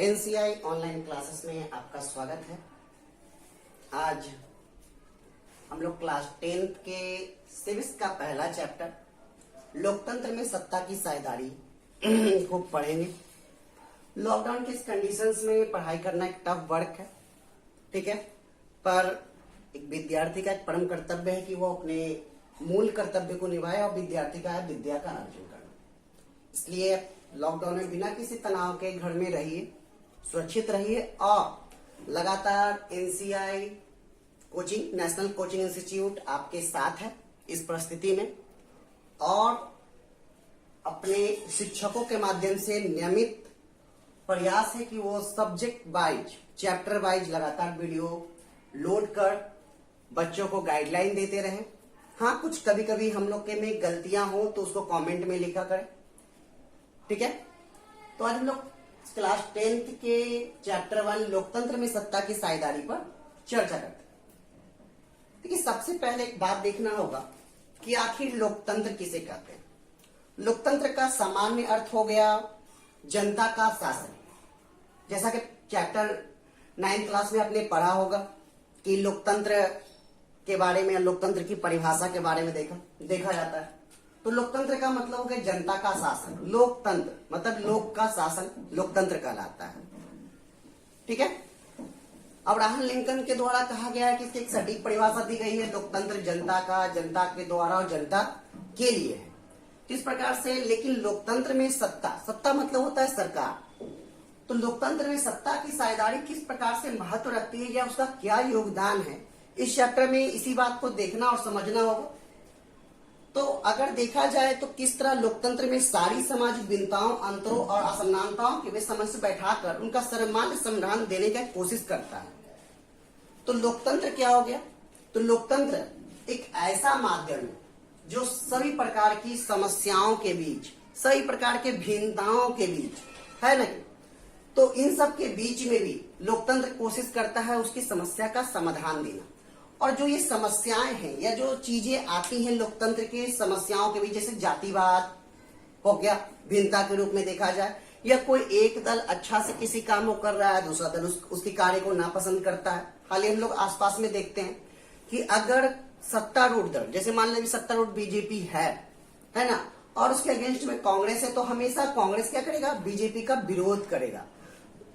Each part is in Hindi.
एनसीआई ऑनलाइन क्लासेस में आपका स्वागत है। आज हम लोग क्लास 10th के सिविक्स का पहला चैप्टर लोकतंत्र में सत्ता की साझेदारी को पढ़ेंगे। लॉकडाउन के इस कंडीशंस में पढ़ाई करना एक टफ वर्क है, ठीक है, पर एक विद्यार्थी का एक परम कर्तव्य है कि वो अपने मूल कर्तव्य को निभाए और विद्यार्थी का है विद्या का अर्जन करना। इसलिए लॉकडाउन में बिना किसी तनाव के घर में रहिए, सुरक्षित रहिए और लगातार NCI coaching, national coaching institute आपके साथ है इस परिस्थिति में, और अपने शिक्षकों के माध्यम से नियमित प्रयास है कि वो सब्जेक्ट वाइज, चैप्टर वाइज लगातार वीडियो लोड कर बच्चों को गाइडलाइन देते रहें। हाँ, कुछ कभी कभी हम लोग के में गलतियां हो तो उसको कमेंट में लिखा करें, ठीक है। तो आज हम लोग क्लास 10th के चैप्टर 1 लोकतंत्र में सत्ता की साझेदारी पर चर्चा करते हैं। देखिए, सबसे पहले एक बात देखना होगा कि आखिर लोकतंत्र किसे कहते हैं। लोकतंत्र का सामान्य अर्थ हो गया जनता का शासन। जैसा कि चैप्टर 9th क्लास में आपने पढ़ा होगा कि लोकतंत्र के बारे में, लोकतंत्र की परिभाषा के बारे में देखा जाता है। तो लोकतंत्र का मतलब हो गया जनता का शासन। लोकतंत्र मतलब लोक का शासन लोकतंत्र कहलाता है, ठीक है। अब्राहम लिंकन के द्वारा कहा गया है कि इसकी एक सटीक परिभाषा दी गई है, लोकतंत्र जनता का, जनता के द्वारा और जनता के लिए है। तो इस प्रकार से, लेकिन लोकतंत्र में सत्ता मतलब होता है सरकार। तो लोकतंत्र में सत्ता की साझेदारी किस प्रकार से महत्व रखती है या उसका क्या योगदान है, इस चैप्टर में इसी बात को देखना और समझना होगा। तो अगर देखा जाए तो किस तरह लोकतंत्र में सारी सामाजिक भिन्नताओं, अंतरों और असमानताओं के वे समझ से बैठाकर उनका सर्वमान्य समाधान देने की कोशिश करता है। तो लोकतंत्र क्या हो गया? तो लोकतंत्र एक ऐसा माध्यम है जो सभी प्रकार की समस्याओं के बीच, सभी प्रकार के भिन्नताओं के बीच है ना, तो इन सब के बीच में भी लोकतंत्र कोशिश करता है उसकी समस्या का समाधान देना। और जो ये समस्याएं हैं या जो चीजें आती हैं लोकतंत्र के समस्याओं के बीच, जैसे जातिवाद हो गया भिन्नता के रूप में देखा जाए, या कोई एक दल अच्छा से किसी काम को कर रहा है, दूसरा दल उसकी कार्य को नापसंद करता है। हाल ही हम लोग आसपास में देखते हैं कि अगर सत्तारूढ़ दल, जैसे मान लीजिए सत्तारूढ़ बीजेपी है ना, और उसके अगेंस्ट में कांग्रेस है, तो हमेशा कांग्रेस क्या करेगा? बीजेपी का विरोध करेगा।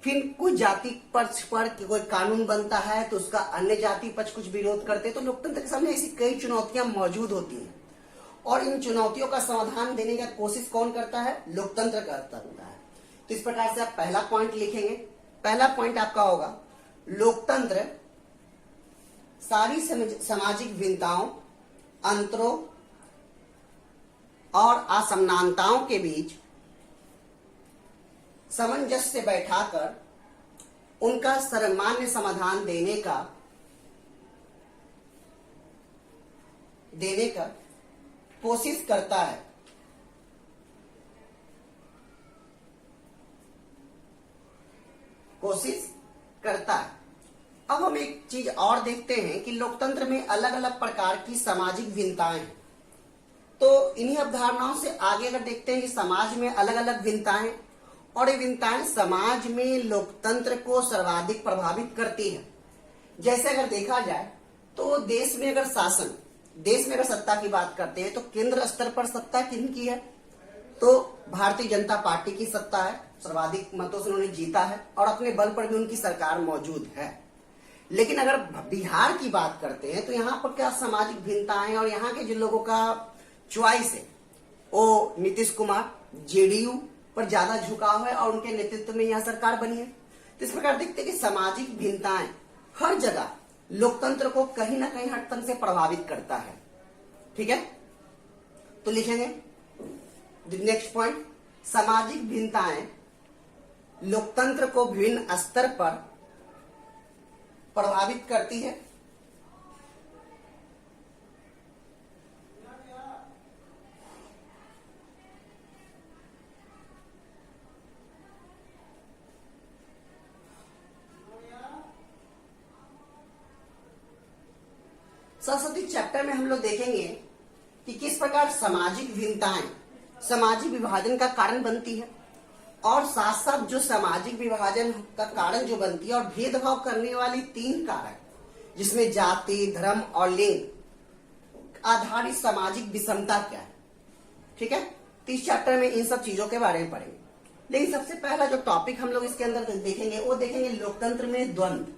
फिर कुछ जाति पक्ष पर कोई कानून बनता है तो उसका अन्य जाति पक्ष कुछ विरोध करते हैं। तो लोकतंत्र के सामने ऐसी कई चुनौतियां मौजूद होती हैं, और इन चुनौतियों का समाधान देने की कोशिश कौन करता है? लोकतंत्र करता है। तो इस प्रकार से आप पहला पॉइंट लिखेंगे। पहला पॉइंट आपका होगा लोकतंत्र सारी सामाजिक भिन्नताओं, अंतरों और असमानताओं के बीच सामंजस्य से बैठाकर उनका सर्वमान्य समाधान देने का कोशिश करता है। अब हम एक चीज और देखते हैं कि लोकतंत्र में अलग अलग प्रकार की सामाजिक भिन्नताएं हैं। तो इन्हीं अवधारणाओं से आगे अगर देखते हैं कि समाज में अलग अलग भिन्नताएं, और ये भिन्नताएं समाज में लोकतंत्र को सर्वाधिक प्रभावित करती है। जैसे अगर देखा जाए तो देश में अगर सत्ता की बात करते हैं तो केंद्र स्तर पर सत्ता किनकी है? तो भारतीय जनता पार्टी की सत्ता है, सर्वाधिक मतों से उन्होंने जीता है और अपने बल पर भी उनकी सरकार मौजूद है। लेकिन अगर बिहार की बात करते हैं तो यहाँ पर क्या सामाजिक भिन्नताएं, और यहाँ के जिन लोगों का च्वाइस है वो नीतीश कुमार, जेडीयू पर ज्यादा झुकाव है और उनके नेतृत्व में यह सरकार बनी है। तो इस प्रकार देखते हैं कि सामाजिक भिन्नताएं हर जगह लोकतंत्र को कहीं ना कहीं हद तक से प्रभावित करता है, ठीक है। तो लिखेंगे नेक्स्ट पॉइंट, सामाजिक भिन्नताएं लोकतंत्र को विभिन्न स्तर पर प्रभावित करती है। सरस्वती चैप्टर में हम लोग देखेंगे कि किस प्रकार सामाजिक भिन्नताएं सामाजिक विभाजन का कारण बनती है, और साथ साथ जो सामाजिक विभाजन का कारण जो बनती है और भेदभाव करने वाली 3 कारक, जिसमें जाति, धर्म और लिंग आधारित सामाजिक विषमता क्या है। ठीक है, तो इस चैप्टर में इन सब चीजों के बारे में पढ़ेंगे। लेकिन सबसे पहला जो टॉपिक हम लोग इसके अंदर देखेंगे वो देखेंगे लोकतंत्र में द्वंद्व।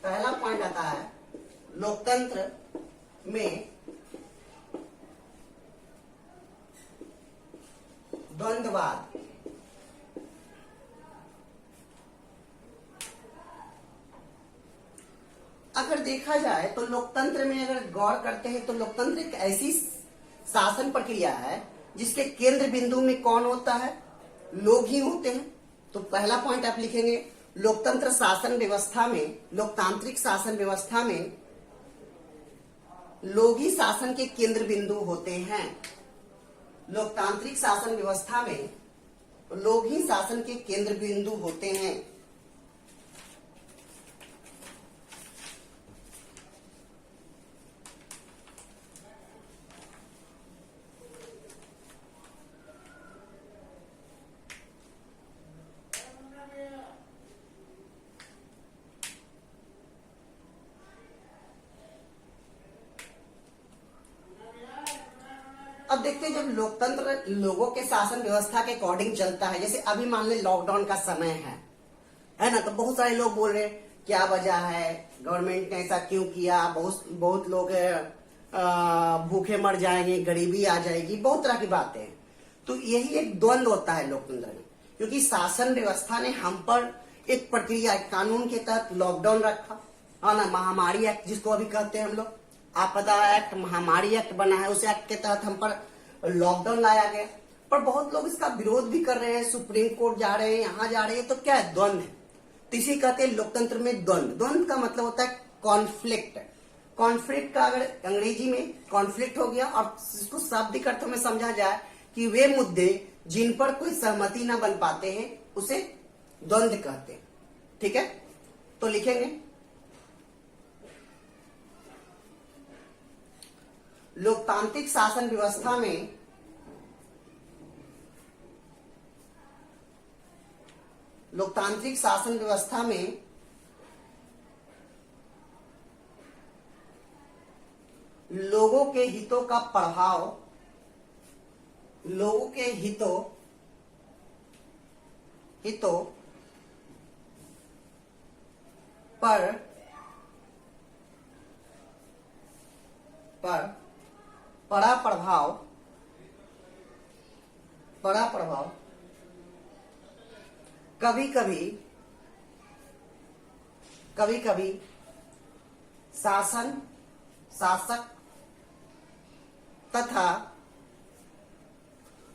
पहला पॉइंट आता है लोकतंत्र में द्वंद्ववाद। अगर देखा जाए तो लोकतंत्र में अगर गौर करते हैं तो लोकतंत्र एक ऐसी शासन प्रक्रिया है जिसके केंद्र बिंदु में कौन होता है, लोग ही होते हैं। तो पहला पॉइंट आप लिखेंगे लोकतंत्र शासन व्यवस्था में, लोकतांत्रिक शासन व्यवस्था में लोग ही शासन के केंद्र बिंदु होते हैं। लोकतांत्रिक शासन व्यवस्था में लोग ही शासन के केंद्र बिंदु होते हैं। अब देखते हैं जब लोकतंत्र लोगों के शासन व्यवस्था के अकॉर्डिंग चलता है, जैसे अभी मान ले लॉकडाउन का समय है ना, तो बहुत सारे लोग बोल रहे हैं क्या वजह है, गवर्नमेंट ने ऐसा क्यों किया, बहुत लोग भूखे मर जाएंगे, गरीबी आ जाएगी, बहुत तरह की बातें हैं। तो यही एक द्वंद्व होता है लोकतंत्र में, क्योंकि शासन व्यवस्था ने हम पर एक प्रक्रिया, एक कानून के तहत लॉकडाउन रखा, है ना, महामारी एक्ट जिसको अभी कहते हैं हम लोग, आपदा एक्ट, महामारी एक्ट बना है, उस एक्ट के तहत हम पर लॉकडाउन लाया गया। पर बहुत लोग इसका विरोध भी कर रहे हैं, सुप्रीम कोर्ट जा रहे हैं, यहाँ जा रहे हैं, तो क्या है, द्वंद्व है। तो इसी कहते हैं लोकतंत्र में द्वंद्व। द्वंद्व का मतलब होता है कॉन्फ्लिक्ट। कॉन्फ्लिक्ट का अगर अंग्रेजी में कॉन्फ्लिक्ट हो गया, और इसको शाब्दिक अर्थों में समझा जाए कि वे मुद्दे जिन पर कोई सहमति न बन पाते हैं उसे द्वंद्व कहते हैं। ठीक है, तो लिखेंगे लोकतांत्रिक शासन व्यवस्था में लोकतांत्रिक शासन व्यवस्था में लोगों के हितों का प्रभाव, लोगों के हितों पर बड़ा प्रभाव कभी कभी शासक तथा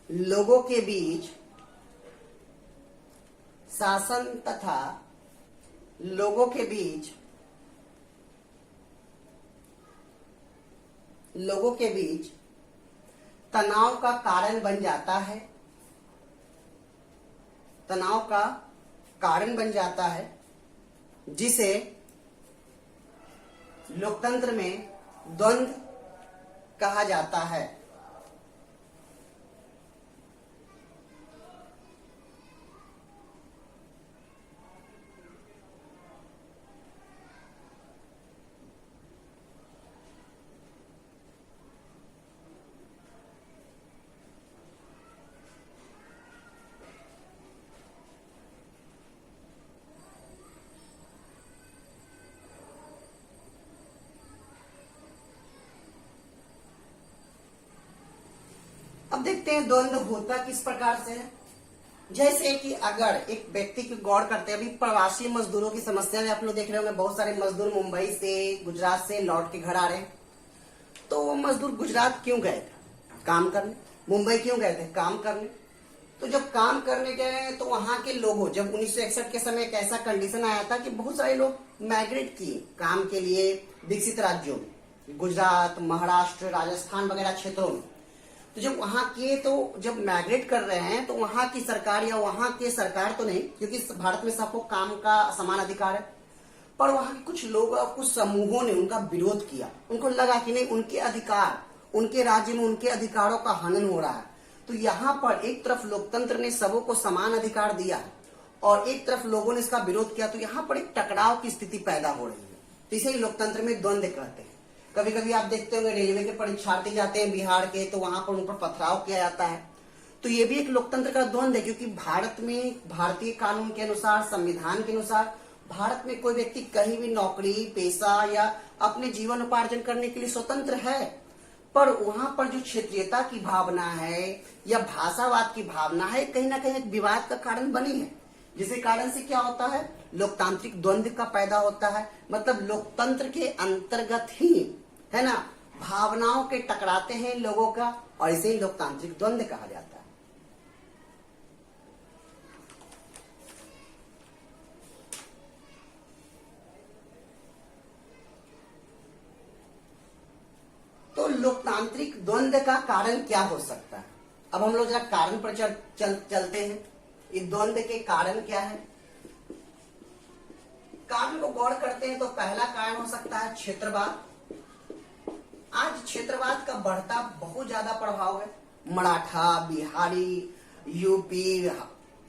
लोगों के बीच, शासन तथा लोगों के बीच तनाव का कारण बन जाता है, तनाव का कारण बन जाता है, जिसे लोकतंत्र में द्वंद्व कहा जाता है। अब देखते हैं द्वंद्व होता किस प्रकार से है। जैसे कि अगर एक व्यक्ति की गौर करते हैं, अभी प्रवासी मजदूरों की समस्या में आप लोग देख रहे होंगे, बहुत सारे मजदूर मुंबई से, गुजरात से लौट के घर आ रहे हैं। तो वो मजदूर गुजरात क्यों गए थे? काम करने। मुंबई क्यों गए थे? काम करने। तो जब काम करने गए तो वहां के लोगों, जब 1961 के समय एक ऐसा कंडीशन आया था कि बहुत सारे लोग माइग्रेट किए काम के लिए विकसित राज्यों में, गुजरात, महाराष्ट्र, राजस्थान वगैरह क्षेत्रों में। तो जब वहां के, तो जब माइग्रेट कर रहे हैं तो वहां की सरकार, या वहां के सरकार तो नहीं, क्योंकि भारत में सबको काम का समान अधिकार है, पर वहां के कुछ लोग और कुछ समूहों ने उनका विरोध किया। उनको लगा कि नहीं, उनके अधिकार, उनके राज्य में उनके अधिकारों का हनन हो रहा है। तो यहाँ पर एक तरफ लोकतंत्र ने सबों को समान अधिकार दिया है और एक तरफ लोगों ने इसका विरोध किया, तो यहाँ पर एक टकराव की स्थिति पैदा हो रही है। तो इसे लोकतंत्र में द्वंद्व कहते हैं। कभी कभी आप देखते होंगे रेलवे के परीक्षार्थी जाते हैं बिहार के, तो वहां पर उन पर पथराव किया जाता है। तो ये भी एक लोकतंत्र का द्वंद्व है, क्योंकि भारत में भारतीय कानून के अनुसार, संविधान के अनुसार भारत में कोई व्यक्ति कहीं भी नौकरी, पेशा या अपने जीवन उपार्जन करने के लिए स्वतंत्र है। पर वहां पर जो क्षेत्रीयता की भावना है या भाषावाद की भावना है, कहीं ना कहीं एक विवाद का कारण बनी है, जिसके कारण से क्या होता है, लोकतांत्रिक द्वंद्व का पैदा होता है। मतलब लोकतंत्र के अंतर्गत ही, है ना, भावनाओं के टकराते हैं लोगों का, और इसे ही लोकतांत्रिक द्वंद्व कहा जाता है। तो लोकतांत्रिक द्वंद्व का कारण क्या हो सकता है? अब हम लोग जरा कारण पर चलते हैं। इस द्वंद्व के कारण क्या है? कारण को गौर करते हैं तो पहला कारण हो सकता है क्षेत्रवाद। आज क्षेत्रवाद का बढ़ता बहुत ज्यादा प्रभाव है। मराठा, बिहारी, यूपी,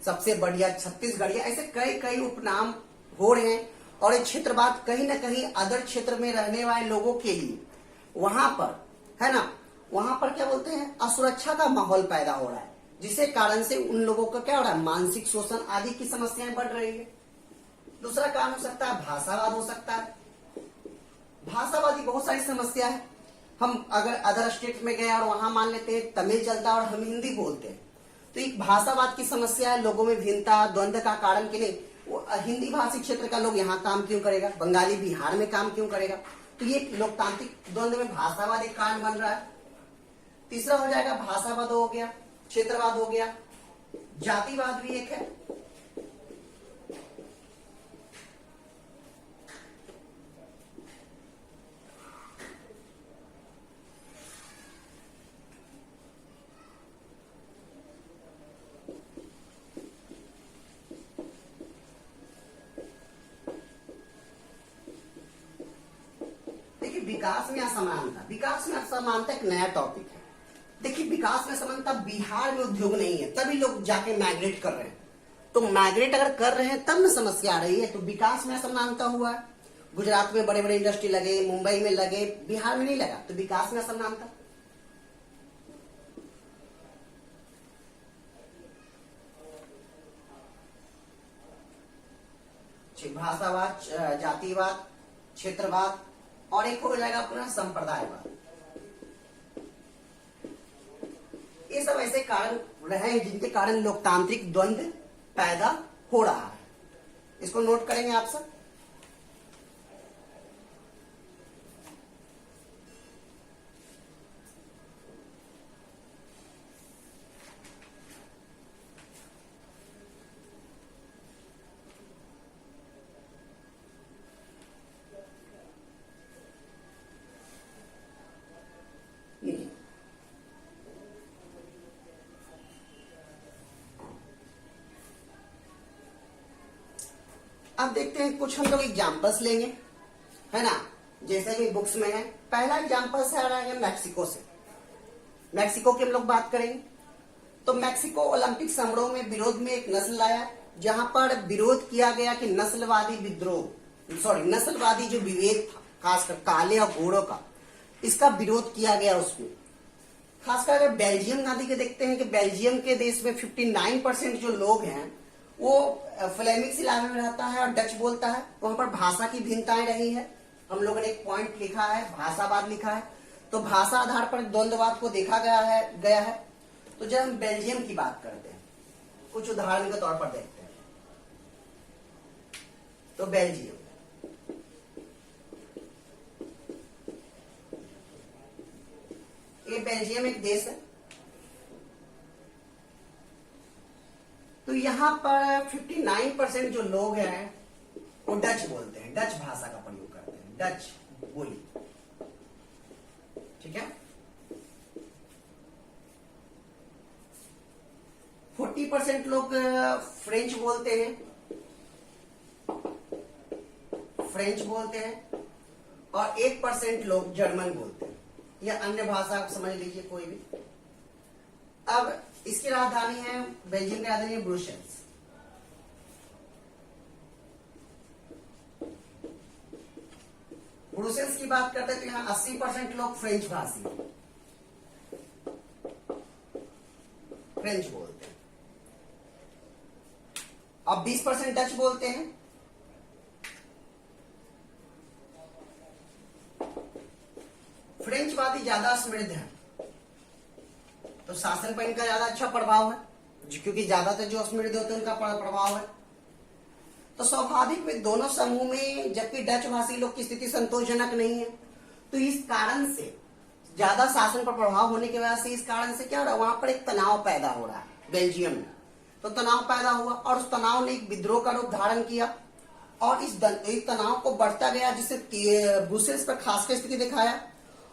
सबसे बढ़िया छत्तीसगढ़िया, ऐसे कई कई उपनाम हो रहे हैं। और ये क्षेत्रवाद कहीं ना कहीं अदर क्षेत्र में रहने वाले लोगों के लिए वहां पर, है ना, वहां पर क्या बोलते हैं, असुरक्षा का माहौल पैदा हो रहा है, जिसके कारण से उन लोगों का क्या हो रहा है, मानसिक शोषण आदि की समस्याएं बढ़ रही है। दूसरा कारण हो सकता है भाषावाद हो सकता है। भाषावादी बहुत सारी समस्या है। हम अगर अदर स्टेट में गए और वहां मान लेते हैं तमिल चलता है और हम हिंदी बोलते हैं, तो एक भाषावाद की समस्या है, लोगों में भिन्नता, द्वंद्व का कारण के नहीं, वो हिंदी भाषी क्षेत्र का लोग यहाँ काम क्यों करेगा, बंगाली बिहार में काम क्यों करेगा। तो ये लोकतांत्रिक द्वंद्व में भाषावाद एक कारण बन रहा है। तीसरा हो जाएगा भाषावाद हो गया, क्षेत्रवाद हो गया, जातिवाद भी एक है। विकास में असमानता, विकास में असमानता एक नया टॉपिक है। देखिए विकास में असमानता, बिहार में उद्योग नहीं है तभी लोग जाके माइग्रेट कर रहे हैं। तो माइग्रेट अगर कर रहे हैं तब ना समस्या आ रही है। तो विकास में असमानता हुआ है। गुजरात में बड़े बड़े इंडस्ट्री लगे, मुंबई में लगे, बिहार में नहीं लगा, तो विकास में असमानता। भाषावाद, जातिवाद, क्षेत्रवाद, और एक हो जाएगा अपना संप्रदायवाद। ये सब ऐसे कारण रहे हैं जिनके कारण लोकतांत्रिक द्वंद्व पैदा हो रहा है। इसको नोट करेंगे आप सब। अब देखते हैं कुछ हम लोग एग्जाम्पल्स लेंगे, है ना, जैसे कि बुक्स में है। पहला एग्जाम्पल से आ रहा है मैक्सिको से। मैक्सिको की हम लोग बात करेंगे। तो मैक्सिको ओलंपिक समारोह में विरोध में एक नस्ल लाया, जहां पर विरोध किया गया कि नस्लवादी जो विवेक था, खासकर काले और गोरों का, इसका विरोध किया गया उसमें। खासकर अगर बेल्जियम आदि के देखते हैं कि बेल्जियम के देश में 59% जो लोग हैं वो फ्लेमिश इलाके में रहता है और डच बोलता है। वहां पर भाषा की भिन्नताएं रही है। हम लोगों ने एक पॉइंट लिखा है, भाषावाद लिखा है। तो भाषा आधार पर द्वंद्ववाद को देखा गया है। तो जब हम बेल्जियम की बात करते हैं, कुछ उदाहरण के तौर पर देखते हैं। तो बेल्जियम, ये बेल्जियम एक देश है। तो यहाँ पर 59% जो लोग हैं वो डच बोलते हैं, डच भाषा का प्रयोग करते हैं, डच बोली, ठीक है। 40% लोग फ्रेंच बोलते हैं, फ्रेंच बोलते हैं और 1% लोग जर्मन बोलते हैं, या अन्य भाषा आप समझ लीजिए कोई भी। अब इसकी राजधानी है, बेल्जियम की राजधानी है ब्रुसेल्स। ब्रुसेल्स की बात करते हैं तो यहाँ 80% लोग फ्रेंच भाषी फ्रेंच बोलते हैं और 20% डच बोलते हैं। फ्रेंचवादी ज्यादा समृद्ध है, तो शासन पर इनका ज्यादा अच्छा प्रभाव है, क्योंकि ज्यादातर जो समृद्ध होते हैं उनका प्रभाव है। तो स्वाभाविक में दोनों समूह में, जबकि डच भाषी लोग की स्थिति संतोषजनक नहीं है, तो इस कारण से ज्यादा शासन पर प्रभाव होने की वजह से इस कारण से क्या हो रहा है, वहां पर एक तनाव पैदा हो रहा है बेल्जियम में। तो तनाव पैदा हुआ और उस तनाव ने एक विद्रोह का रूप धारण किया और इस तनाव को बढ़ता गया, जिससे ब्रुसेल्स पर खासकर स्थिति दिखाया।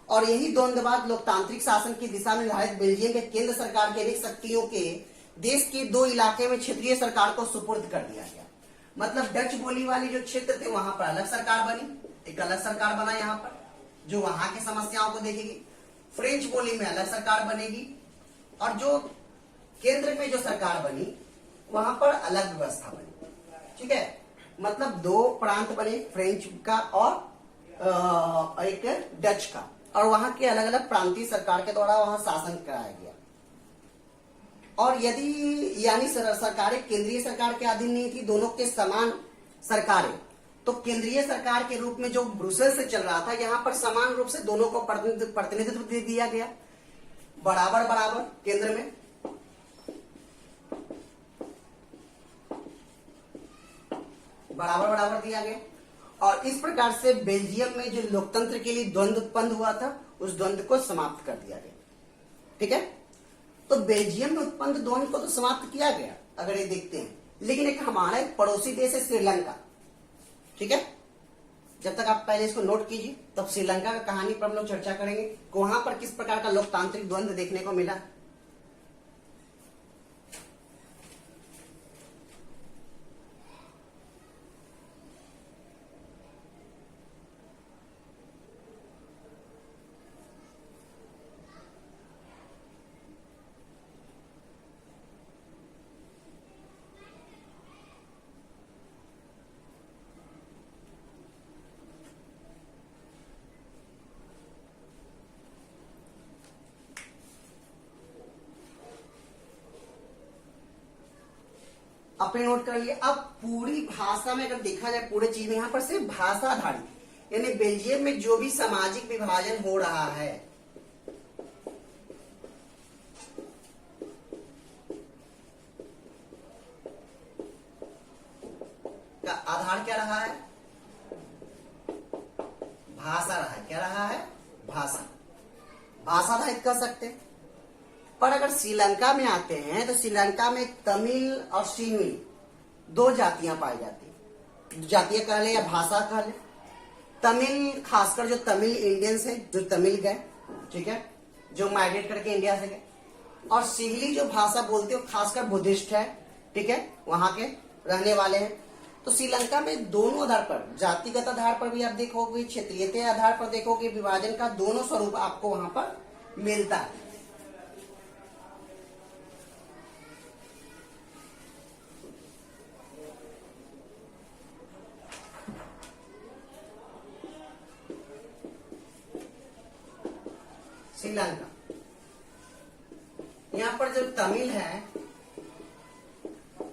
और यही द्वंद्ववाद लोकतांत्रिक शासन की दिशा में निर्धारित बेल्जियम के केंद्र सरकार के अनेक शक्तियों के देश के 2 इलाके में क्षेत्रीय सरकार को सुपुर्द कर दिया गया। मतलब डच बोली वाली जो क्षेत्र थे वहां पर अलग सरकार बनी, एक अलग सरकार बना यहाँ पर जो वहां की समस्याओं को देखेगी। फ्रेंच बोली में अलग सरकार बनेगी और जो केंद्र में जो सरकार बनी वहां पर अलग व्यवस्था बनी। ठीक है, मतलब 2 प्रांत बने, फ्रेंच का और एक डच का, और वहां के अलग अलग प्रांतीय सरकार के द्वारा वहां शासन कराया गया। और यदि यानी सरकारें केंद्रीय सरकार के अधीन नहीं थी, दोनों के समान सरकारें, तो केंद्रीय सरकार के रूप में जो ब्रुसेल्स से चल रहा था, यहाँ पर समान रूप से दोनों को प्रतिनिधित्व दे दिया गया, बराबर बराबर केंद्र में। बराबर बराबर दिया गया और इस प्रकार से बेल्जियम में जो लोकतंत्र के लिए द्वंद्व उत्पन्न हुआ था, उस द्वंद्व को समाप्त कर दिया गया। ठीक है, तो बेल्जियम में उत्पन्न द्वंद्व को तो समाप्त किया गया अगर ये देखते हैं, लेकिन एक हमारा एक पड़ोसी देश है श्रीलंका। ठीक है, जब तक आप पहले इसको नोट कीजिए, तब श्रीलंका का कहानी पर हम लोग चर्चा करेंगे, वहां पर किस प्रकार का लोकतांत्रिक द्वंद्व देखने को मिला। अपने नोट कर लिए। अब पूरी भाषा में अगर देखा जाए, पूरे चीज में यहाँ पर सिर्फ भाषा आधारित, यानी बेल्जियम में जो भी सामाजिक विभाजन हो रहा है, का आधार क्या रहा है, भाषा रहा है। क्या रहा है, भाषा। भाषा आधारित कर सकते हैं। पर अगर श्रीलंका में आते हैं तो श्रीलंका में तमिल और सिनुई 2 जातियां पाई जाती हैं। जातियां कह ले या भाषा कह ले। तमिल, खासकर जो तमिल इंडियंस है, जो तमिल गए, ठीक है, जो माइग्रेट करके इंडिया से गए, और सिंहली जो भाषा बोलते हो खासकर बुद्धिस्ट है, ठीक है, वहां के रहने वाले हैं। तो श्रीलंका में दोनों आधार पर, जातिगत आधार पर भी आप देखोगे, क्षेत्रीयते आधार पर देखोगे, विभाजन का दोनों स्वरूप आपको वहां पर मिलता है। श्रीलंका, यहां पर जो तमिल है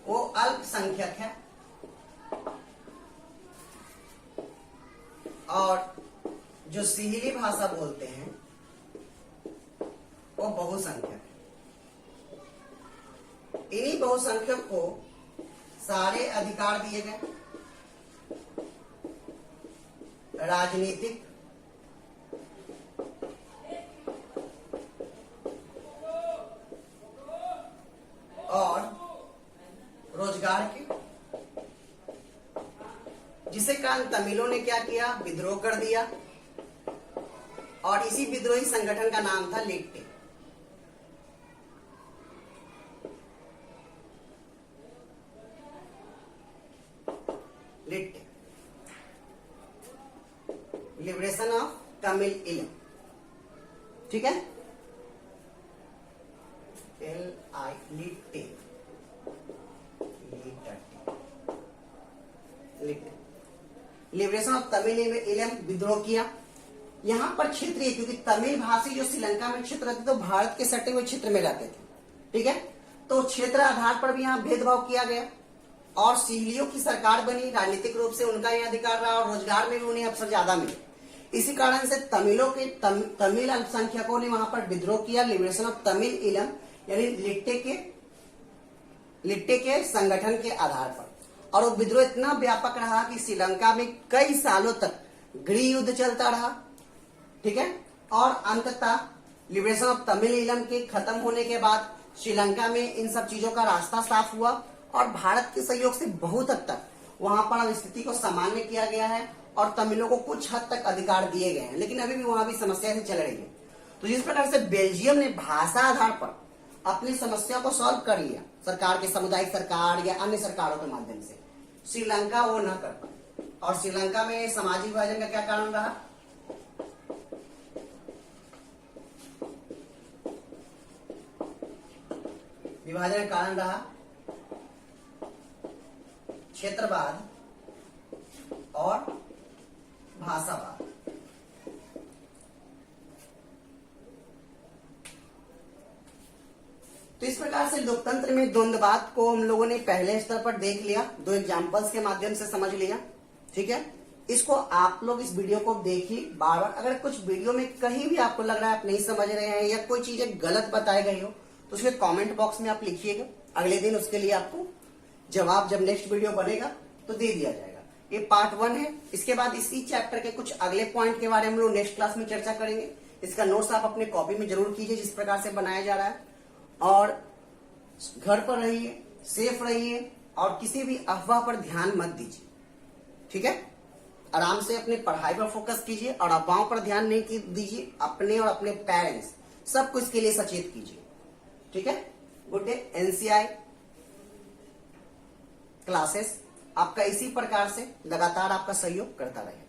वो अल्पसंख्यक है और जो सिंहली भाषा बोलते हैं वो बहुसंख्यक है। इन्हीं बहुसंख्यक को सारे अधिकार दिए गए, राजनीतिक, और रोजगार के, जिसे कारण तमिलों ने क्या किया, विद्रोह कर दिया और इसी विद्रोही संगठन का नाम था लेट्टे। लेट्टे लिबरेशन ऑफ तमिल इलम, ठीक है, लिबरेशन ऑफ तमिल इलम विद्रोह किया। यहां पर क्षेत्रीय, क्योंकि तमिल भाषी जो श्रीलंका में क्षेत्र रहते तो भारत के सटे हुए क्षेत्र में रहते थे, ठीक है, तो क्षेत्र आधार पर भी यहाँ भेदभाव किया गया और सिहलियों की सरकार बनी, राजनीतिक रूप से उनका यह अधिकार रहा और रोजगार में भी उन्हें अवसर ज्यादा मिले। इसी कारण से तमिलों के तमिल अल्पसंख्यकों ने वहां पर विद्रोह किया, लिबरेशन ऑफ तमिल इलम यानी लिट्टे के संगठन के आधार पर। और वो विद्रोह इतना व्यापक रहा कि श्रीलंका में कई सालों तक गृह युद्ध चलता रहा, ठीक है, और अंततः लिबरेशन ऑफ तमिल इलम के खत्म होने के बाद श्रीलंका में इन सब चीजों का रास्ता साफ हुआ और भारत के सहयोग से बहुत हद तक वहां पर स्थिति को सामान्य किया गया है और तमिलों को कुछ हद तक अधिकार दिए गए हैं, लेकिन अभी भी वहां भी समस्या चल रही है। तो जिस प्रकार से बेल्जियम ने भाषा आधार पर अपनी समस्या को सॉल्व कर लिया सरकार के, सामुदायिक सरकार या अन्य सरकारों के माध्यम से, श्रीलंका वो न कर पाए। और श्रीलंका में सामाजिक विभाजन का क्या कारण रहा? विभाजन का कारण रहा क्षेत्रवाद और भाषावाद। तो इस प्रकार से लोकतंत्र में द्वंद्ववाद को हम लोगों ने पहले स्तर पर देख लिया, दो एग्जाम्पल्स के माध्यम से समझ लिया, ठीक है। इसको आप लोग इस वीडियो को देखिए बार बार। अगर कुछ वीडियो में कहीं भी आपको लग रहा है आप नहीं समझ रहे हैं या कोई चीजें गलत बताई गई हो तो उसके कमेंट बॉक्स में आप लिखिएगा, अगले दिन उसके लिए आपको जवाब जब नेक्स्ट वीडियो बनेगा तो दे दिया जाएगा। ये पार्ट 1 है। इसके बाद इसी चैप्टर के कुछ अगले पॉइंट के बारे में हम लोग नेक्स्ट क्लास में चर्चा करेंगे। इसका नोट्स आप अपने कॉपी में जरूर कीजिए जिस प्रकार से बनाया जा रहा है, और घर पर रहिए, सेफ रहिए और किसी भी अफवाह पर ध्यान मत दीजिए, ठीक है। आराम से अपने पढ़ाई पर फोकस कीजिए और अफवाहों पर ध्यान नहीं दीजिए। अपने और अपने पेरेंट्स सबको इसके लिए सचेत कीजिए, ठीक है। Good day. एनसीआई क्लासेस आपका इसी प्रकार से लगातार आपका सहयोग करता रहेगा।